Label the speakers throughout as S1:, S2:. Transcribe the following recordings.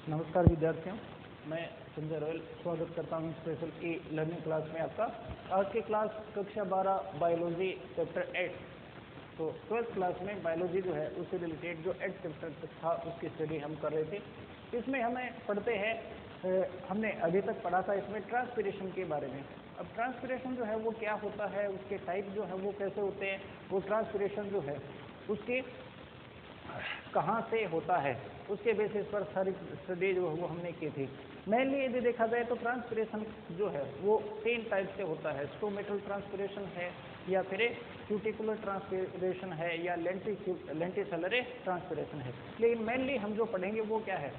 S1: नमस्कार विद्यार्थियों, मैं संजय रोयल स्वागत करता हूं स्पेशल ई लर्निंग क्लास में आपका। आज की क्लास कक्षा 12 बायोलॉजी चैप्टर 8। तो 12th क्लास में बायोलॉजी जो है उससे रिलेटेड जो 8th चैप्टर था उसकी स्टडी हम कर रहे थे। इसमें हमें पढ़ते हैं, हमने अभी तक पढ़ा था इसमें ट्रांसपिरेशन के बारे में। अब ट्रांसपिरेशन जो है वो क्या होता है, उसके टाइप जो है वो कैसे होते हैं, वो ट्रांसपिरेशन जो है उसके कहाँ से होता है, उसके बेसिस पर सारी स्टडी जो वो हमने की थी। मेनली यदि देखा जाए तो ट्रांसपिरेशन जो है वो 3 टाइप से होता है। स्टोमेटल ट्रांसपिरेशन है, या फिर क्यूटिकुलर ट्रांसपिरेशन है, या लेंटिसेलर ट्रांसपिरेशन है। लेकिन मेनली हम जो पढ़ेंगे वो क्या है,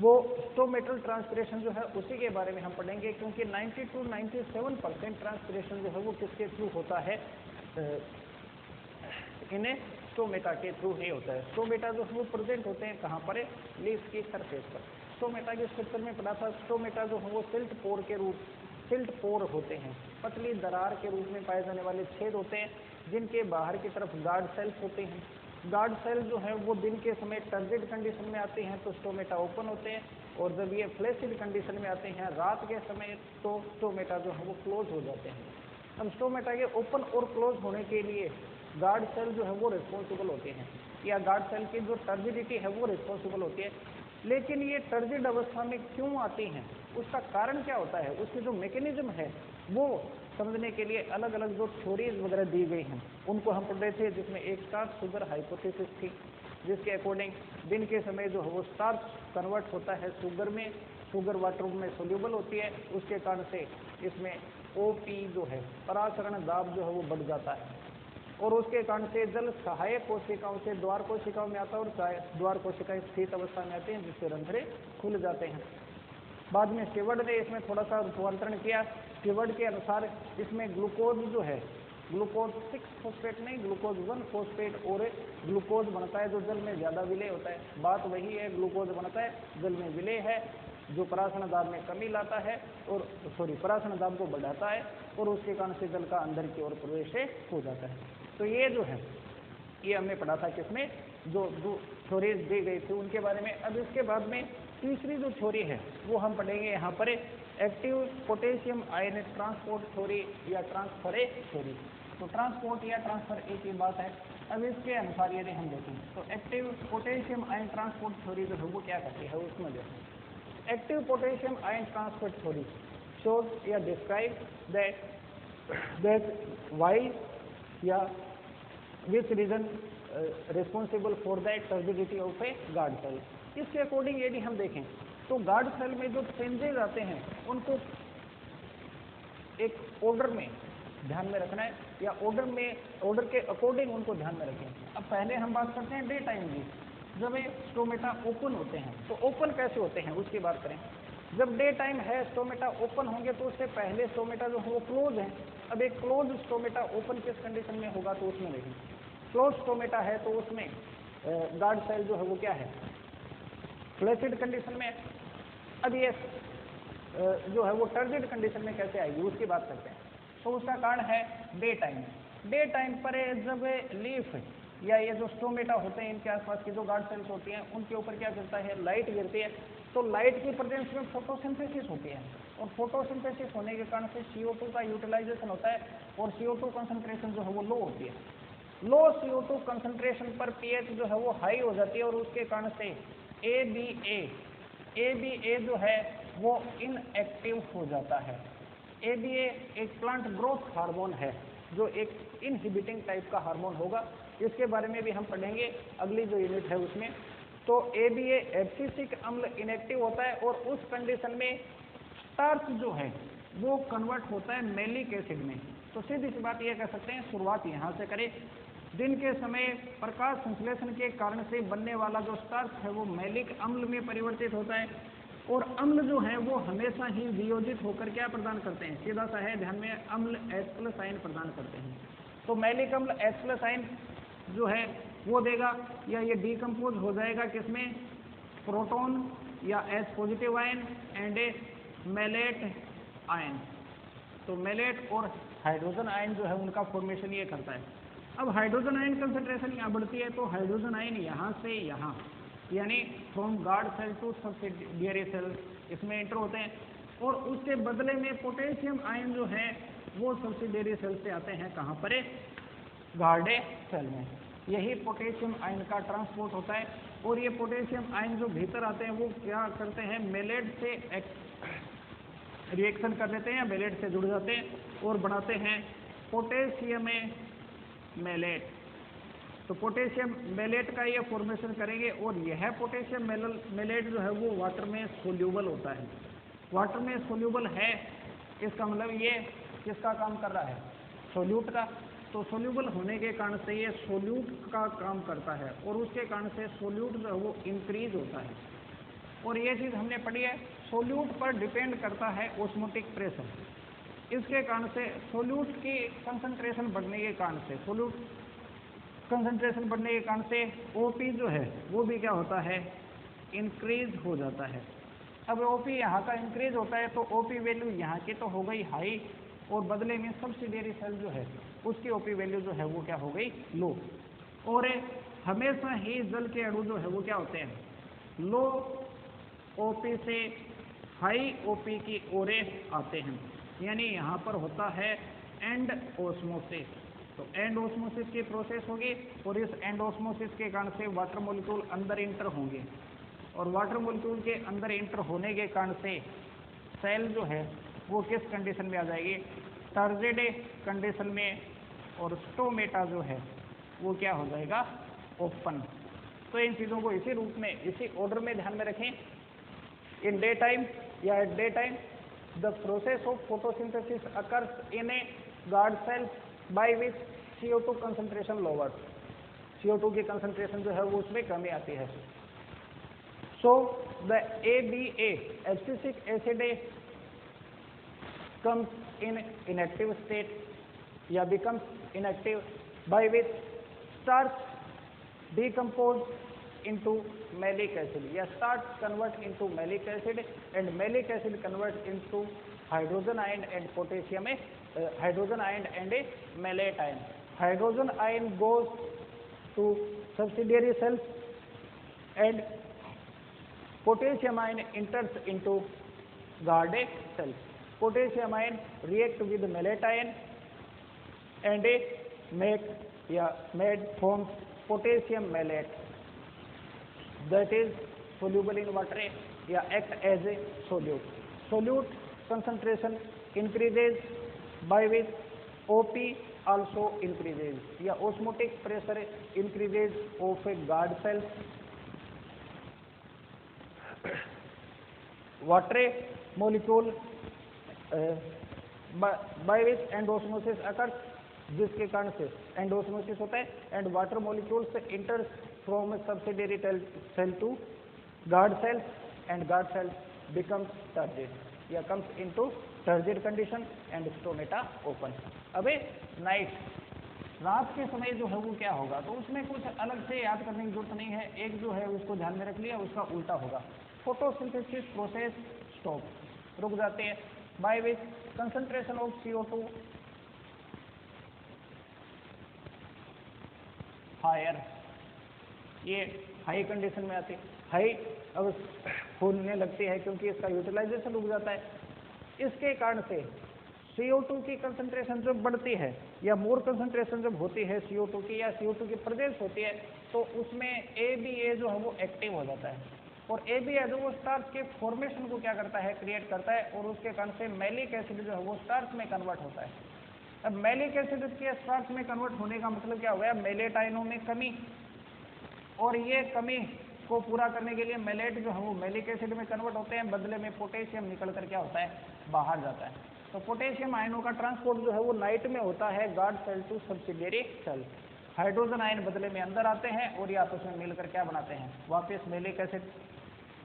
S1: वो स्टोमेटल ट्रांसपिरेशन जो है उसी के बारे में हम पढ़ेंगे, क्योंकि 90 to 97% ट्रांसपिरेशन जो है वो किसके थ्रू होता है, इन्हें स्टोमेटा के थ्रू ही होता है। स्टोमेटा जो है वो प्रेजेंट होते हैं कहाँ पर, लीफ की सरफेस पर। स्टोमेटा के स्ट्रक्चर में पढ़ा था, स्टोमेटा जो है वो सिल्ट पोर होते हैं, पतली दरार के रूप में पाए जाने वाले छेद होते हैं, जिनके बाहर की तरफ गार्ड सेल्स होते हैं। गार्ड सेल जो है वो दिन के समय टर्जिड कंडीशन में आते हैं तो स्टोमेटा ओपन होते हैं, और जब ये फ्लैसिड कंडीशन में आते हैं रात के समय तो स्टोमेटा जो है वो क्लोज हो जाते हैं। अब स्टोमेटा के ओपन और क्लोज होने के लिए गार्ड सेल जो है वो रिस्पॉन्सिबल होते हैं, या गार्ड सेल की जो टर्जिडिटी है वो रिस्पॉन्सिबल होती है। लेकिन ये टर्जिड अवस्था में क्यों आती हैं, उसका कारण क्या होता है, उसकी जो मैकेनिज्म है वो समझने के लिए अलग अलग जो थ्योरीज वगैरह दी गई हैं उनको हम पढ़ रहे थे, जिसमें एक स्टार्च शुगर हाइपोथेसिस थी, जिसके अकॉर्डिंग दिन के समय जो है वो स्टार्च कन्वर्ट होता है शुगर में, शुगर वाटर में सोल्यूबल होती है, उसके कारण से इसमें ओपी जो है पराचरण दाब जो है वो बढ़ जाता है, और उसके कारण से जल सहायक कोशिकाओं से द्वार कोशिकाओं में आता है, और द्वार कोशिकाएं स्थित अवस्था में आती हैं जिससे रंध्रे खुल जाते हैं। बाद में स्टीवर्ड ने इसमें थोड़ा सा रूपांतरण किया। स्टीवर्ड के अनुसार इसमें ग्लूकोज जो है, ग्लूकोज 6 फॉस्फेट नहीं, ग्लूकोज 1 फॉस्फेट और ग्लूकोज बनता है जो जल में ज़्यादा विलय होता है। बात वही है, ग्लूकोज बनता है जल में विलय है, जो परासरण दाब में कमी लाता है, और परासरण दाब को बढ़ाता है, और उसके कारण से जल का अंदर की ओर प्रवेश हो जाता है। तो ये जो है ये हमने पढ़ा था किसमें, जो थ्योरीज दी गई थी उनके बारे में। अब इसके बाद में तीसरी जो थ्योरी है वो हम पढ़ेंगे यहाँ पर, active potassium ion transport theory या ट्रांसफर थ्योरी। तो ट्रांसपोर्ट या ट्रांसफर एक ही बात है। अब इसके अनुसार यदि हम देखें तो active potassium ion transport theory जो है वो क्या करती है उसमें देखें। Active potassium ion transport theory shows या describe that why या which reason responsible for the turbidity of a guard cell। इसके अकॉर्डिंग यदि हम देखें तो गार्ड सेल में जो चेंजेस आते हैं उनको एक ऑर्डर में ध्यान में रखना है, या ऑर्डर के अकॉर्डिंग उनको ध्यान में रखें। अब पहले हम बात करते हैं डे टाइम की, जब स्टोमेटा ओपन होते हैं तो ओपन कैसे होते हैं उसकी बात करें। जब डे टाइम है स्टोमेटा ओपन होंगे तो उससे पहले स्टोमेटा जो है वो क्लोज है। अब एक क्लोज स्टोमेटा ओपन किस कंडीशन में होगा तो उसमें देखें, क्लोज स्टोमेटा है तो उसमें गार्ड सेल जो है वो क्या है, फ्लैसिड कंडीशन में। अब ये जो है वो टर्जिड कंडीशन में कैसे आएगी उसकी बात करते हैं। तो उसका कारण है डे टाइम। डे टाइम पर जब लीफ या ये जो स्टोमेटा होते हैं इनके आसपास की जो गार्ड सेल्स होती हैं उनके ऊपर क्या गिरता है, लाइट गिरती है। तो लाइट की प्रेजेंस में फोटोसिंथेसिस होती है, और फोटोसिंथेसिस होने के कारण से CO2 का यूटिलाइजेशन होता है, और CO2 कंसंट्रेशन जो है वो लो होती है। लो CO2 कंसंट्रेशन पर pH जो है वो हाई हो जाती है, और उसके कारण से ABA जो है वो इनएक्टिव हो जाता है। ABA एक प्लांट ग्रोथ हार्मोन है जो एक इनहिबिटिंग टाइप का हार्मोन होगा, इसके बारे में भी हम पढ़ेंगे अगली जो यूनिट है उसमें। तो ABA एब्सिसिक अम्ल इनएक्टिव होता है, और उस कंडीशन में स्टार्च जो है वो कन्वर्ट होता है मैलिक एसिड में। तो सीधी सी बात यह कह सकते हैं, शुरुआत यहाँ से करें। दिन के समय प्रकाश संश्लेषण के कारण से बनने वाला जो स्टार्च है वो मैलिक अम्ल में परिवर्तित होता है, और अम्ल जो है वो हमेशा ही वियोजित होकर क्या प्रदान करते हैं, सीधा सा है ध्यान में, अम्ल H+ आयन प्रदान करते हैं। तो मैलिक अम्ल H+ आयन जो है वो देगा, या ये डिकम्पोज हो जाएगा किसमें, प्रोटॉन या H+ ion and A mallet ion. तो मैलेट और हाइड्रोजन आयन जो है उनका फॉर्मेशन ये करता है। अब हाइड्रोजन आयन कंसंट्रेशन यहाँ बढ़ती है तो हाइड्रोजन आयन यहाँ से यहाँ यानी from guard cell to subsidiary cell इसमें एंटर होते हैं, और उसके बदले में पोटेशियम आयन जो है वो सब्सिडियरी सेल से आते हैं कहाँ पर, गार्डे सेल में। यही पोटेशियम आयन का ट्रांसपोर्ट होता है, और ये पोटेशियम आयन जो भीतर आते हैं वो क्या करते हैं, मेलेट से रिएक्शन कर देते हैं या मेलेट से जुड़ जाते हैं और बनाते हैं पोटेशियम मेलेट। तो पोटेशियम मेलेट का ये फॉर्मेशन करेंगे, और यह पोटेशियम मेलेट जो है वो वाटर में सोल्यूबल होता है। वाटर में सोल्यूबल है, इसका मतलब ये किसका काम कर रहा है, सोल्यूट का। तो सोल्यूबल होने के कारण से ये सोल्यूट का काम करता है, और उसके कारण से सोल्यूट जो है वो इंक्रीज होता है। और ये चीज़ हमने पढ़ी है, सोल्यूट पर डिपेंड करता है ऑस्मोटिक प्रेशर। इसके कारण से सोल्यूट की कंसंट्रेशन बढ़ने के कारण से, सोल्यूट कंसंट्रेशन बढ़ने के कारण से ओपी जो है वो भी क्या होता है, इंक्रीज हो जाता है। अब ओपी यहाँ का इंक्रीज होता है, तो ओपी वैल्यू यहाँ की तो हो गई हाई, और बदले में सब्सिडियरी सेल जो है उसकी ओपी वैल्यू जो है वो क्या हो गई, लो। और हमेशा ही जल के अणु जो है वो क्या होते हैं, लो ओपी से हाई ओपी की ओर आते हैं। यानी यहाँ पर होता है एंड ओस्मोसिस। तो एंड ओस्मोसिस की प्रोसेस होगी, और इस एंड ओस्मोसिस के कारण से वाटर मॉलिक्यूल अंदर इंटर होंगे, और वाटर मॉलिक्यूल के अंदर इंटर होने के कारण से सेल जो है वो किस कंडीशन में आ जाएगी, टर्जिड कंडीशन में, और स्टोमेटा जो है वो क्या हो जाएगा, ओपन। तो इन चीज़ों को इसी रूप में, इसी ऑर्डर में ध्यान में रखें। इन डे टाइम या at day time the process of photosynthesis occurs in a guard cell by which CO2 concentration lower. CO2 की कंसंट्रेशन जो है वो उसमें कमी आती है। So the ABA abscisic acid comes in inactive state या becomes inactive by which starch decompose into malic acid या starch convert into malic acid and malic acid convert into hydrogen ion and potassium hydrogen ion and a malate ion. Hydrogen ion goes to subsidiary cells and potassium ion enters into guard cells. Potassium ion react with malate ion and made forms potassium malate that is soluble in water या act as a solute. Solute concentration increases by which OP also increases या osmotic pressure increases of a guard cells. Water molecule by which endosmosis occurs, जिसके कारण से endosmosis होता है, and water molecules enter from subsidiary cell to guard cells and guard cells becomes turgid या comes into turgid condition and stomata open. अबे night, रात के समय जो है वो क्या होगा, तो उसमें कुछ अलग से याद करने की जरूरत नहीं है, एक जो है उसको ध्यान में रख लिया, उसका उल्टा होगा। फोटोसिंथेसिस प्रोसेस स्टॉप, रुक जाते हैं, by which concentration of CO2 higher, ये हाई कंडीशन में आती है, हाई अब होने लगती है क्योंकि इसका यूटिलाइजेशन रुक जाता है। इसके कारण से CO2 की कंसंट्रेशन जब बढ़ती है या मोर कंसंट्रेशन जब होती है CO2 की या CO2 की प्रेजेंस होती है, तो उसमें ABA जो है वो एक्टिव हो जाता है, और ABA जो वो स्टार्च के फॉर्मेशन को क्या करता है, क्रिएट करता है, और उसके कारण से मैलिक एसिड जो है वो स्टार्च में कन्वर्ट होता है। अब मैलिक एसिड के स्टार्च में कन्वर्ट होने का मतलब क्या हो गया, मेलेट आयनों में कमी, और ये कमी को पूरा करने के लिए मेलेट जो है वो मैलिक एसिड में कन्वर्ट होते हैं, बदले में पोटेशियम निकल कर क्या होता है, बाहर जाता है। तो पोटेशियम आयनों का ट्रांसपोर्ट जो है वो नाइट में होता है guard cell to subsidiary cell. Hydrogen ion बदले में अंदर आते हैं और ये आपस में मिलकर क्या बनाते हैं, वापस मैलिक एसिड।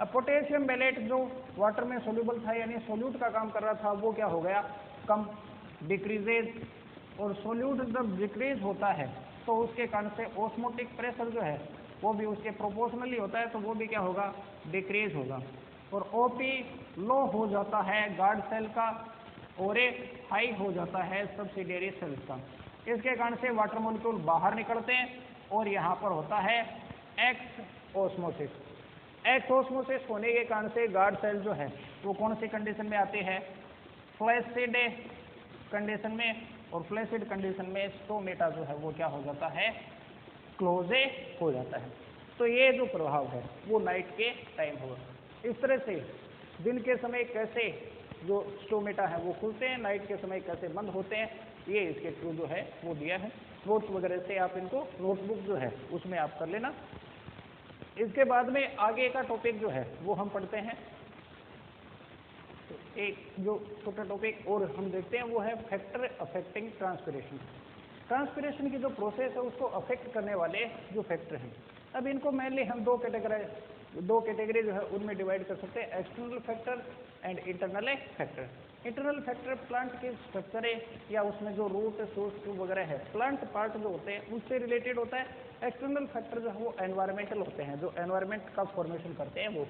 S1: अब पोटेशियम मेलेट जो वाटर में सोल्यूबल था यानी सोल्यूट का काम कर रहा था, वो क्या हो गया, कम, डिक्रीजेज, और सोल्यूट जब डिक्रीज होता है तो उसके कारण से ऑस्मोटिक प्रेशर जो है वो भी उसके प्रोपोर्शनली होता है, तो वो भी क्या होगा, डिक्रीज होगा, और ओपी लो हो जाता है गार्ड सेल का, और एक हाई हो जाता है सब्सिडियरी सेल्स का। इसके कारण से वाटर मॉलिक्यूल बाहर निकलते हैं, और यहाँ पर होता है एक्स ऑस्मोसिस। एक्स ऑस्मोसिस होने के कारण से गार्ड सेल जो है वो कौन सी कंडीशन में आते हैं, फ्लैसिड कंडीशन में, और फ्लैसिड कंडीशन में स्टोमेटा जो है वो क्या हो जाता है, क्लोजे हो जाता है। तो ये जो प्रभाव है वो नाइट के टाइम होगा। इस तरह से दिन के समय कैसे जो स्टोमेटा है वो खुलते हैं, नाइट के समय कैसे बंद होते हैं, ये इसके थ्रू जो है वो दिया है। नोट्स वगैरह से आप इनको नोटबुक जो है उसमें आप कर लेना। इसके बाद में आगे का टॉपिक जो है वो हम पढ़ते हैं। तो एक जो छोटा टॉपिक और हम देखते हैं वो है फैक्टर अफेक्टिंग ट्रांसपिरेशन। ट्रांसपिरेशन की जो प्रोसेस है उसको अफेक्ट करने वाले जो फैक्टर हैं, अब इनको मेनली हम दो कैटेगरी जो है उनमें डिवाइड कर सकते हैं, external factor and internal factor. Internal factor plant के स्ट्रक्चर है या उसमें जो रूट सोर्स ट्यूब वगैरह है, प्लांट पार्ट जो होते हैं उससे रिलेटेड होता है। एक्सटर्नल फैक्टर जो है वो एनवायरमेंटल होते हैं, जो एनवायरमेंट का फॉर्मेशन करते हैं वो।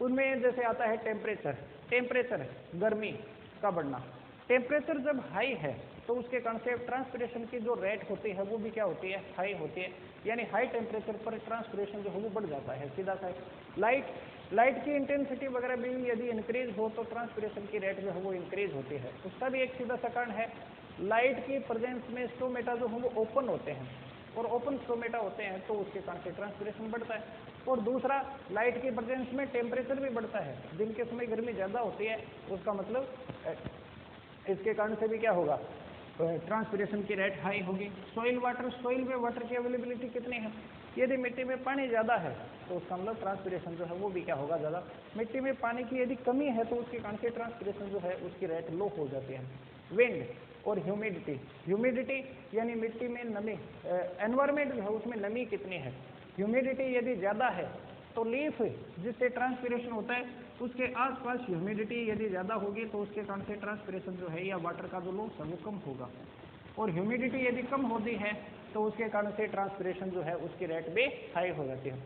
S1: उनमें जैसे आता है टेम्परेचर गर्मी का बढ़ना। टेम्परेचर जब हाई है तो उसके कारण से ट्रांसपिरेशन की जो रेट होती है वो भी क्या होती है, हाई होती है। यानी हाई टेम्परेचर पर ट्रांसपिरेशन जो है वो बढ़ जाता है सीधा सा। लाइट की इंटेंसिटी वगैरह भी यदि इंक्रीज हो तो ट्रांसपिरेशन की रेट जो है वो इंक्रीज होती है। उसका भी एक सीधा सा कारण है, लाइट की प्रेजेंस में स्टोमेटा जो है वो ओपन होते हैं, और ओपन स्टोमेटा होते हैं तो उसके कारण से ट्रांसपिरेशन बढ़ता है। और दूसरा, लाइट की प्रेजेंस में टेम्परेचर भी बढ़ता है। दिन के समय गर्मी ज़्यादा होती है, उसका मतलब इसके कारण से भी क्या होगा, ट्रांसपिरेशन की रेट हाई होगी। सॉइल में वाटर की अवेलेबिलिटी कितनी है, यदि मिट्टी में पानी ज़्यादा है तो उसका मतलब ट्रांसपिरेशन जो है वो भी क्या होगा, ज़्यादा। मिट्टी में पानी की यदि कमी है तो उसके कारण से ट्रांसपिरेशन जो है उसकी रेट लो हो जाती है। विंड और ह्यूमिडिटी यानी मिट्टी में नमी, एनवायरमेंट जो है उसमें नमी कितनी है। ह्यूमिडिटी यदि ज़्यादा है तो लीफ जिससे ट्रांसपिरेशन होता है उसके आसपास ह्यूमिडिटी यदि ज़्यादा होगी तो उसके कारण से ट्रांसपिरेशन जो है या वाटर का जो लॉस है वो कम होगा। और ह्यूमिडिटी यदि कम होती है तो उसके कारण से ट्रांसपिरेशन जो है उसकी रेट भी हाई हो जाती है।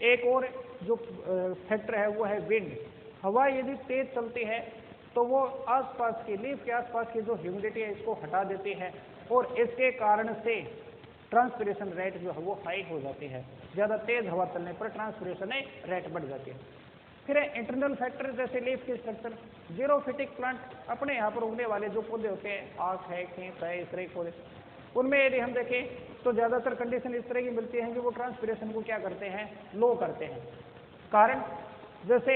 S1: एक और जो फैक्टर है वो है विंड। हवा यदि तेज चलती है तो वो आसपास की लीफ के आसपास की जो ह्यूमिडिटी है इसको हटा देती है, और इसके कारण से ट्रांसपिरेशन रेट जो है वो हाई हो जाती है। ज़्यादा तेज हवा चलने पर ट्रांसपिरेशन रेट बढ़ जाती है। फिर इंटरनल फैक्टर जैसे लीफ की स्ट्रक्चर, जीरोफिटिक प्लांट अपने यहाँ पर उगने वाले जो पौधे होते हैं, आख है, खेत है, इस तरह के पौधे, उनमें यदि हम देखें तो ज़्यादातर कंडीशन इस तरह की मिलती है कि वो ट्रांसपिरेशन को क्या करते हैं, लो करते हैं। कारण जैसे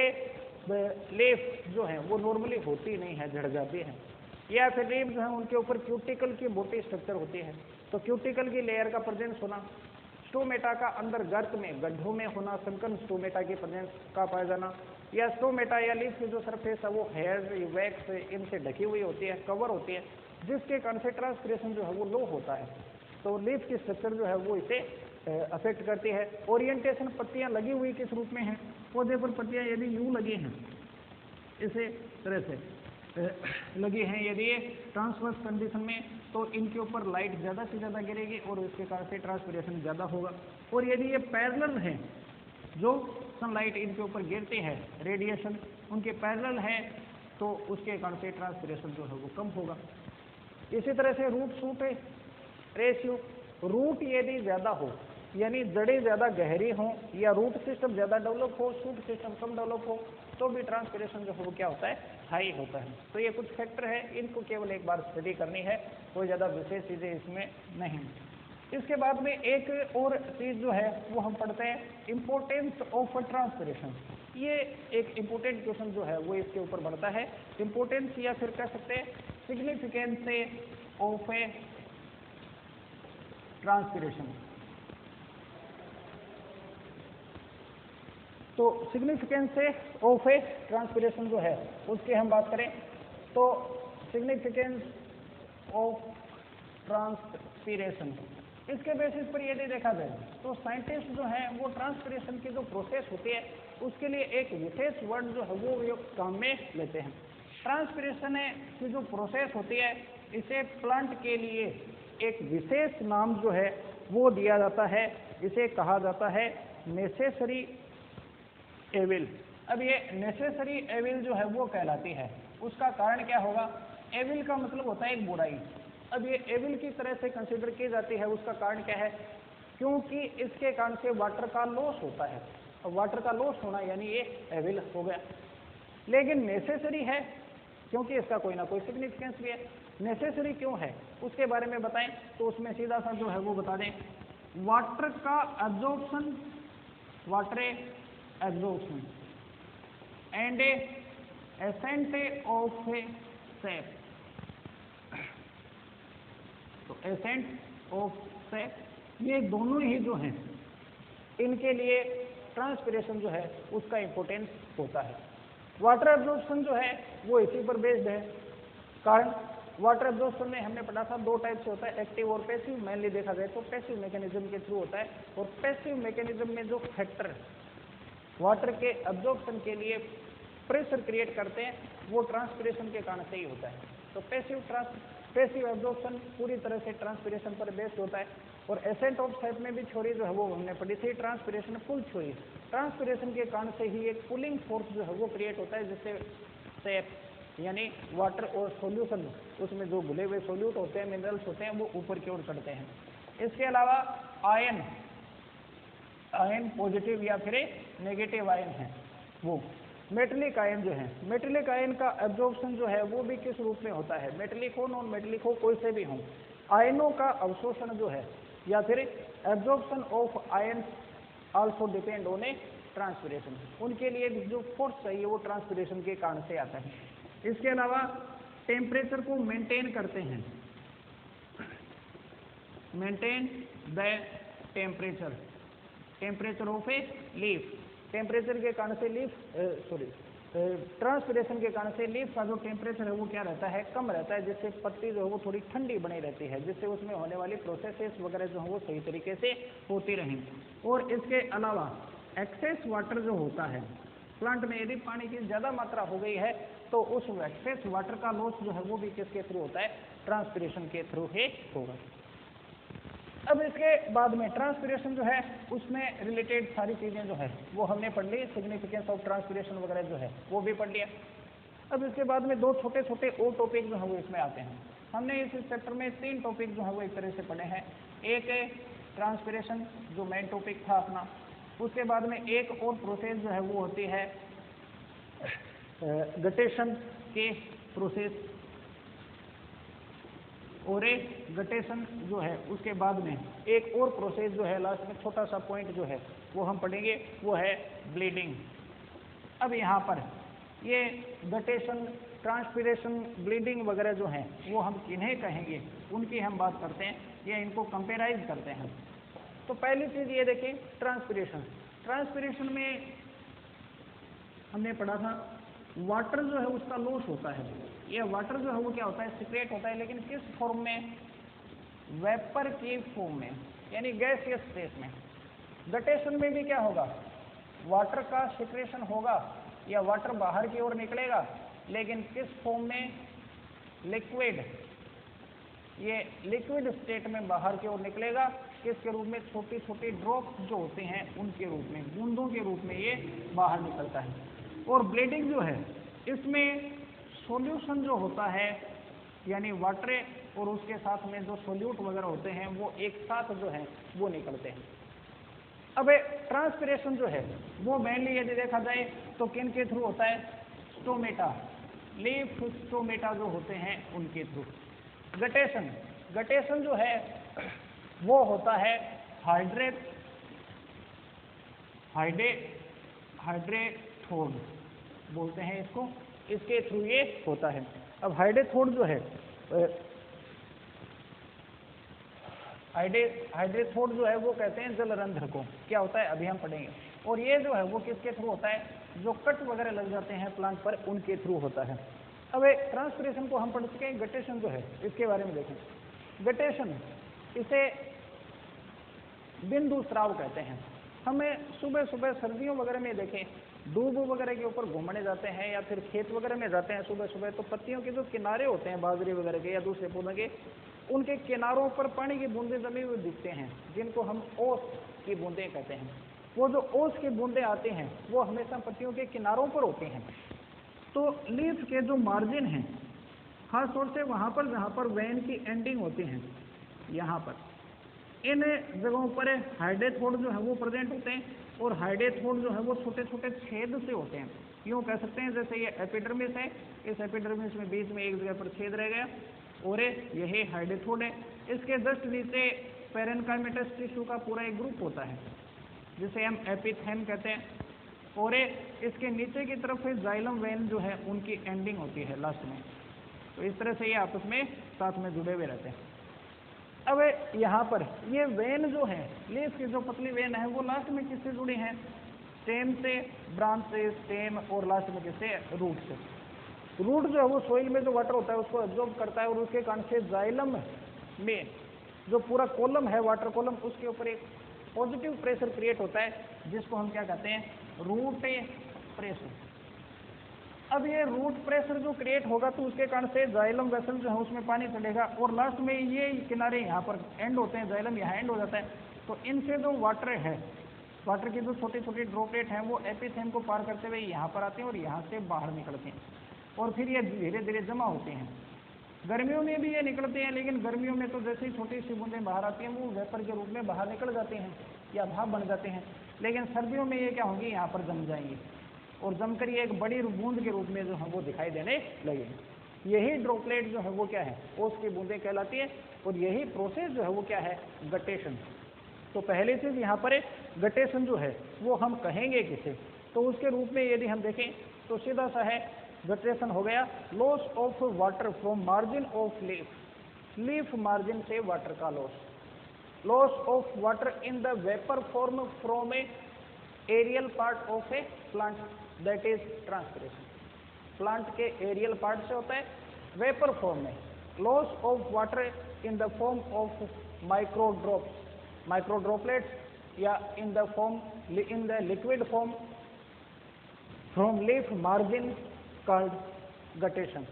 S1: लीफ जो है वो नॉर्मली होती नहीं है, झड़ जाती है, या फिर लीफ जो है उनके ऊपर क्यूटिकल की मोटी स्ट्रक्चर होती है, तो क्यूटिकल की लेयर का प्रेजेंस होना, स्टोमेटा का अंदर गर्त में गड्ढों में होना, सनकन स्टोमेटा की प्रेजेंस का पाया जाना, या स्टोमेटा या लीफ की जो सरफेस है वो हेयर वैक्स इनसे ढकी हुई होती है, कवर होती है, जिसके कारण से ट्रांसपिरेशन जो है वो लो होता है। तो लीफ की स्ट्रक्चर जो है वो इसे अफेक्ट करती है। ओरिएंटेशन, पत्तियां लगी हुई किस रूप में हैं, पौधे पर पत्तियां यदि यूं लगी हैं, इसे तरह से लगी हैं यदि ये ट्रांसवर्स कंडीशन में, तो इनके ऊपर लाइट ज़्यादा से ज़्यादा गिरेगी और इसके कारण से ट्रांसपिरेशन ज़्यादा होगा। और यदि ये पैरेलल है, जो सनलाइट इनके ऊपर गिरती है, रेडिएशन उनके पैरेलल है, तो उसके कारण से ट्रांसपिरेशन जो है वो कम होगा। इसी तरह से रूट शूट रेशियो, रूट यदि ज़्यादा हो यानी जड़ें ज़्यादा गहरी हों या रूट सिस्टम ज़्यादा डेवलप हो, शूट सिस्टम कम डेवलप हो, तो भी ट्रांसपिरेशन जो है वो क्या होता है, हाई होता है। तो ये कुछ फैक्टर है, इनको केवल एक बार स्टडी करनी है, कोई ज़्यादा विशेष चीज़ें इसमें नहीं। इसके बाद में एक और चीज़ जो है वो हम पढ़ते हैं, इम्पोर्टेंस ऑफ ट्रांसपिरेशन। ये एक इम्पोर्टेंट क्वेश्चन जो है वो इसके ऊपर बढ़ता है, इम्पोर्टेंस या फिर कह सकते हैं सिग्निफिकेंस ऑफ ए ट्रांसपिरेशन। तो सिग्निफिकेंस ऑफ ए ट्रांसपिरेशन जो है उसकी हम बात करें तो सिग्निफिकेंस ऑफ ट्रांसपिरेशन, इसके बेसिस पर यदि देखा जाए तो साइंटिस्ट जो है वो ट्रांसपिरेशन की जो प्रोसेस होती है उसके लिए एक विशेष वर्ड जो है वो काम में लेते हैं। ट्रांसपिरेशन की जो प्रोसेस होती है इसे प्लांट के लिए एक विशेष नाम जो है वो दिया जाता है, इसे कहा जाता है नेसेसरी एविल। अब ये नेसेसरी एविल जो है वो कहलाती है, उसका कारण क्या होगा, एविल का मतलब होता है एक बुराई। अब ये एविल की तरह से कंसिडर की जाती है, उसका कारण क्या है, क्योंकि इसके कारण से वाटर का लॉस होता है। अब वाटर का लॉस होना यानी ये एविल हो गया, लेकिन नेसेसरी है क्योंकि इसका कोई ना कोई सिग्निफिकेंस भी है। नेसेसरी क्यों है उसके बारे में बताएं तो उसमें सीधा सा जो है वो बता दें, वाटर का absorption, water absorption and ascent of sap, तो एसेंट ऑफ सेप ये दोनों ही जो हैं इनके लिए ट्रांसपिरेशन जो है उसका इंपॉर्टेंस होता है। वाटर एब्जॉर्प्शन जो है वो इसी पर बेस्ड है, कारण वाटर एब्जॉर्प्शन में हमने पढ़ा था दो टाइप से होता है, एक्टिव और पैसिव। मेनली देखा जाए तो पैसिव मैकेनिज्म के थ्रू होता है, और पैसिव मैकेनिज्म में जो फैक्टर वाटर के एब्जॉर्प्शन के लिए प्रेशर क्रिएट करते हैं वो ट्रांसपिरेशन के कारण से ही होता है। तो पैसिव एब्जॉर्प्शन पूरी तरह से ट्रांसपिरेशन पर बेस्ड होता है। और एसेंट ऑफ सेप में भी थ्योरी जो है वो हमने पढ़ी थी, ट्रांसपिरेशन पुल थ्योरी। ट्रांसपिरेशन के कारण से ही एक पुलिंग फोर्स जो है वो क्रिएट होता है, जिससे सेप यानी वाटर और सॉल्यूशन, उसमें जो घुले हुए सॉल्यूट होते हैं, मिनरल्स होते हैं, वो ऊपर की ओर चढ़ते हैं। इसके अलावा आयन पॉजिटिव या फिर नेगेटिव आयन है, वो मेटेलिक आयन जो है, मेटेलिक आयन का एब्जॉर्प्शन जो है वो भी किस रूप में होता है, मेटेलिक हो नॉन मेटेलिक हो कोई से भी हो, आयनों का अवशोषण जो है या फिर absorption of ion also depend on A transpiration. उनके लिए जो फोर्स चाहिए वो ट्रांसपिरेशन के कारण से आता है। इसके अलावा टेम्परेचर को मेंटेन करते हैं, maintain the temperature of a leaf. Temperature के कारण से लीफ ट्रांसपिरेशन के कारण से लीफ का जो टेम्परेचर है वो क्या रहता है, कम रहता है, जिससे पत्ती जो है वो थोड़ी ठंडी बनी रहती है, जिससे उसमें होने वाली प्रोसेसेस वगैरह जो है वो सही तरीके से होती रहें। और इसके अलावा एक्सेस वाटर जो होता है प्लांट में, यदि पानी की ज़्यादा मात्रा हो गई है तो उस एक्सेस वाटर का लॉस जो है वो भी किसके थ्रू होता है, ट्रांसपिरेशन के थ्रू ही होगा। अब इसके बाद में ट्रांसपिरेशन जो है उसमें रिलेटेड सारी चीज़ें जो है वो हमने पढ़ ली, सिग्निफिकेंस ऑफ ट्रांसपिरेशन वगैरह जो है वो भी पढ़ लिया। अब इसके बाद में दो छोटे छोटे और टॉपिक जो है वो इसमें आते हैं। हमने इस चैप्टर में 3 टॉपिक जो है वो एक तरह से पढ़े हैं। एक ट्रांसपिरेशन जो मेन टॉपिक था अपना, उसके बाद में एक और प्रोसेस जो है वो होती है गटेशन के प्रोसेस, और एक गटेशन जो है उसके बाद में एक और प्रोसेस जो है लास्ट में छोटा सा पॉइंट जो है वो हम पढ़ेंगे, वो है ब्लीडिंग। अब यहाँ पर ये गटेशन, ट्रांसपिरेशन, ब्लीडिंग वगैरह जो हैं वो हम किन्हें कहेंगे उनकी हम बात करते हैं या इनको कंपेराइज करते हैं। तो पहली चीज़ ये देखिए ट्रांसपिरेशन। ट्रांसपिरेशन में हमने पढ़ा था वाटर जो है उसका लॉस होता है। ये वाटर जो है वो क्या होता है, सिक्रेट होता है, लेकिन किस फॉर्म में, वेपर की फॉर्म में, यानी गैसियस स्टेट में। गटेशन में भी क्या होगा, वाटर का सिक्रेशन होगा या वाटर बाहर की ओर निकलेगा, लेकिन किस फॉर्म में, लिक्विड। ये लिक्विड स्टेट में बाहर की ओर निकलेगा, किसके रूप में, छोटी छोटी ड्रॉप्स जो होते हैं उनके रूप में, बूंदों के रूप में ये बाहर निकलता है। और ब्लीडिंग जो है इसमें सॉल्यूशन जो होता है यानी वाटर और उसके साथ में जो सोल्यूट वगैरह होते हैं वो एक साथ जो है वो निकलते हैं। अब ट्रांसपिरेशन जो है वो मेनली यदि देखा जाए तो किन के थ्रू होता है, स्टोमेटा, लीफ स्टोमेटा जो होते हैं उनके थ्रू। गटेशन जो है वो होता है हाइड्रेथोड बोलते हैं इसको, इसके थ्रू ये होता है। अब हाइड्रेथोड जो है, हाइड्रेथोड जो है वो कहते हैं जलरंध्र को, क्या होता है अभी हम पढ़ेंगे। और ये जो है वो किसके थ्रू होता है, जो कट वगैरह लग जाते हैं प्लांट पर उनके थ्रू होता है। अब ट्रांसपिरेशन को हम पढ़ चुके हैं, गटेशन जो है इसके बारे में देखें। गटेशन इसे बिंदु स्राव कहते हैं। हमें सुबह सुबह सर्दियों वगैरह में देखें, दूब वगैरह के ऊपर घूमने जाते हैं या फिर खेत वगैरह में जाते हैं सुबह सुबह, तो पत्तियों के जो किनारे होते हैं बाजरे वगैरह के या दूसरे पौधों के, उनके किनारों पर पानी की बूंदें जमी हुई दिखते हैं, जिनको हम ओस की बूंदें कहते हैं। वो जो ओस की बूंदें आती हैं वो हमेशा पत्तियों के किनारों पर होती हैं। तो लीफ के जो मार्जिन हैं, खास तौर से वहाँ पर जहाँ पर वेन की एंडिंग होती है, यहाँ पर इन जगहों पर हाइडेथोड जो है वो प्रेजेंट होते हैं, और हाइडेथोड जो है वो छोटे छोटे छेद से होते हैं। यूँ कह सकते हैं जैसे ये एपिडर्मिस है, इस एपिडर्मिस में बीच में एक जगह पर छेद रह गया और यही हाइडेथोड है। इसके जस्ट नीचे पेरेन्काइमेटस टिश्यू का पूरा एक ग्रुप होता है जिसे हम एपिथेम कहते हैं, और इसके नीचे की तरफ जाइलम वेन जो है उनकी एंडिंग होती है लास्ट में। तो इस तरह से ये आपस में साथ में जुड़े हुए रहते हैं। अब यहाँ पर ये वेन जो है, लीफ की जो पतली वेन है वो लास्ट में किससे जुड़ी है? स्टेम से, ब्रांच से, स्टेम, और लास्ट में किससे? रूट से। रूट जो है वो सोइल में जो वाटर होता है उसको एब्जॉर्ब करता है, और उसके कारण से जाइलम में जो पूरा कॉलम है, वाटर कॉलम, उसके ऊपर एक पॉजिटिव प्रेशर क्रिएट होता है जिसको हम क्या कहते हैं? Root pressure. अब ये रूट प्रेशर जो क्रिएट होगा तो उसके कारण से जाइलम वेसल जो है उसमें पानी चढ़ेगा, और लास्ट में ये किनारे यहाँ पर एंड होते हैं, जाइलम यहाँ एंड हो जाता है। तो इनसे जो वाटर है, वाटर की जो छोटी छोटी ड्रॉपलेट हैं वो एपिथेम को पार करते हुए यहाँ पर आते हैं और यहाँ से बाहर निकलते हैं, और फिर ये धीरे धीरे जमा होते हैं। गर्मियों में भी ये निकलते हैं, लेकिन गर्मियों में तो जैसे ही छोटी सी बूंदें बाहर आती हैं वो वेपर के रूप में बाहर निकल जाते हैं या भाप बन जाते हैं। लेकिन सर्दियों में ये क्या होंगी? यहाँ पर जम जाएंगे, और जमकर ये एक बड़ी बूंद के रूप में जो है वो दिखाई देने लगेगी। यही ड्रॉपलेट जो है वो क्या है? ओस की बूंदें कहलाती है, और यही प्रोसेस जो है वो क्या है? गटेशन। तो पहली चीज यहाँ पर गटेशन जो है वो हम कहेंगे किसे? तो उसके रूप में यदि हम देखें तो सीधा सा है, गटेशन हो गया loss of water from margin of leaf, leaf margin से वाटर का loss, loss of water in the vapour form from a aerial part of a plant, that is transpiration. Plant के एरियल पार्ट से होता है, vapour form में loss of water in the form of micro drops, micro droplets, या in the form, in the liquid form from leaf margin called guttation.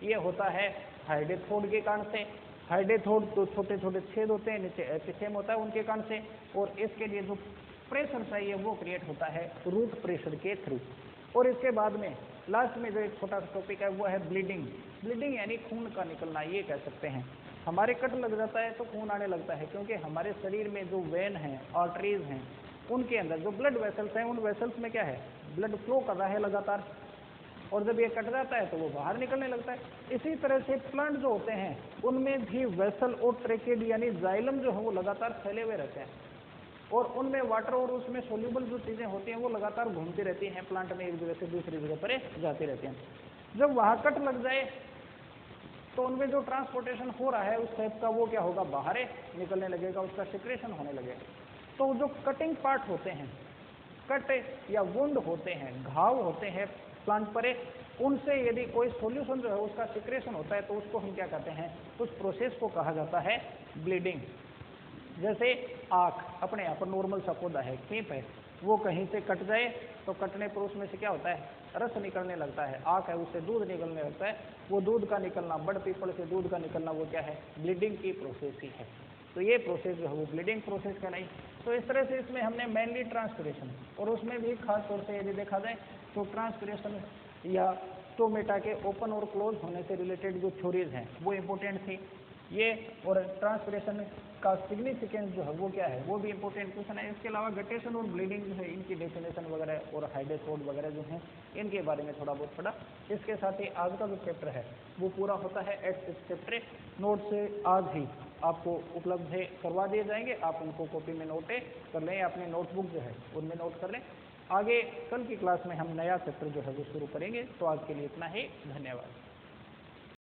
S1: ये होता है हाइडेथोड के कारण से। हाइडेथोड तो छोटे छोटे छेद होते हैं, नीचे एपिथेम होता है उनके कारण से, और इसके लिए जो प्रेशर चाहिए वो क्रिएट होता है रूट प्रेशर के थ्रू। और इसके बाद में लास्ट में जो एक छोटा सा टॉपिक है वो है ब्लीडिंग। ब्लीडिंग यानी खून का निकलना, ये कह सकते हैं। हमारे कट लग जाता है तो खून आने लगता है, क्योंकि हमारे शरीर में जो वेन हैं, आर्टरीज हैं, उनके अंदर जो ब्लड वेसल्स हैं, उन वेसल्स में क्या है? ब्लड फ्लो कर रहा है लगातार, और जब ये कट जाता है तो वो बाहर निकलने लगता है। इसी तरह से प्लांट जो होते हैं उनमें भी वेसल और ट्रेकेड यानी जाइलम जो है वो लगातार फैले हुए रहते हैं, और उनमें वाटर और उसमें सोल्यूबल जो चीज़ें होती हैं वो लगातार घूमती रहती हैं प्लांट में, एक जगह से दूसरी जगह पर जाती रहती हैं। जब वहाँ कट लग जाए तो उनमें जो ट्रांसपोर्टेशन हो रहा है उस टाइप का वो क्या होगा? बाहर निकलने लगेगा, उसका सिक्रेशन होने लगेगा। तो जो कटिंग पार्ट होते हैं, कट या वुंड होते हैं, घाव होते हैं प्लांट पर, उनसे यदि कोई सॉल्यूशन जो है उसका सिक्रेशन होता है तो उसको हम क्या कहते हैं? उस प्रोसेस को कहा जाता है ब्लीडिंग। जैसे आँख अपने यहाँ पर नॉर्मल सा पौधा है, खेप है, वो कहीं से कट जाए तो कटने पर उसमें से क्या होता है? रस निकलने लगता है। आँख है, उससे दूध निकलने लगता है। वो दूध का निकलना, बड़ पीपल से दूध का निकलना, वो क्या है? ब्लीडिंग की प्रोसेस ही है। तो ये प्रोसेस जो है वो ब्लीडिंग प्रोसेस का नहीं। तो इस तरह से इसमें हमने मेनली ट्रांसपिरेशन, और उसमें भी खास तौर से यदि देखा जाए तो ट्रांसपिरेशन या स्टोमेटा के ओपन और क्लोज होने से रिलेटेड जो थ्योरीज हैं वो इम्पोर्टेंट थी ये, और ट्रांसपिरेशन का सिग्निफिकेंस जो है वो क्या है वो भी इंपॉर्टेंट क्वेश्चन है। इसके अलावा गटेशन और ब्लीडिंग जो है इनकी डेफिनेशन वगैरह और हाइडेथोड वगैरह जो हैं इनके बारे में थोड़ा बहुत पढ़ा। इसके साथ ही आज का जो चैप्टर है वो पूरा होता है। 8 चैप्टर नोट से आज ही आपको उपलब्ध है करवा दिए जाएंगे, आप उनको कॉपी में नोट कर लें, अपनी नोटबुक जो है उनमें नोट कर लें। आगे कल की क्लास में हम नया चैप्टर जो है वो शुरू करेंगे। तो आज के लिए इतना ही, धन्यवाद।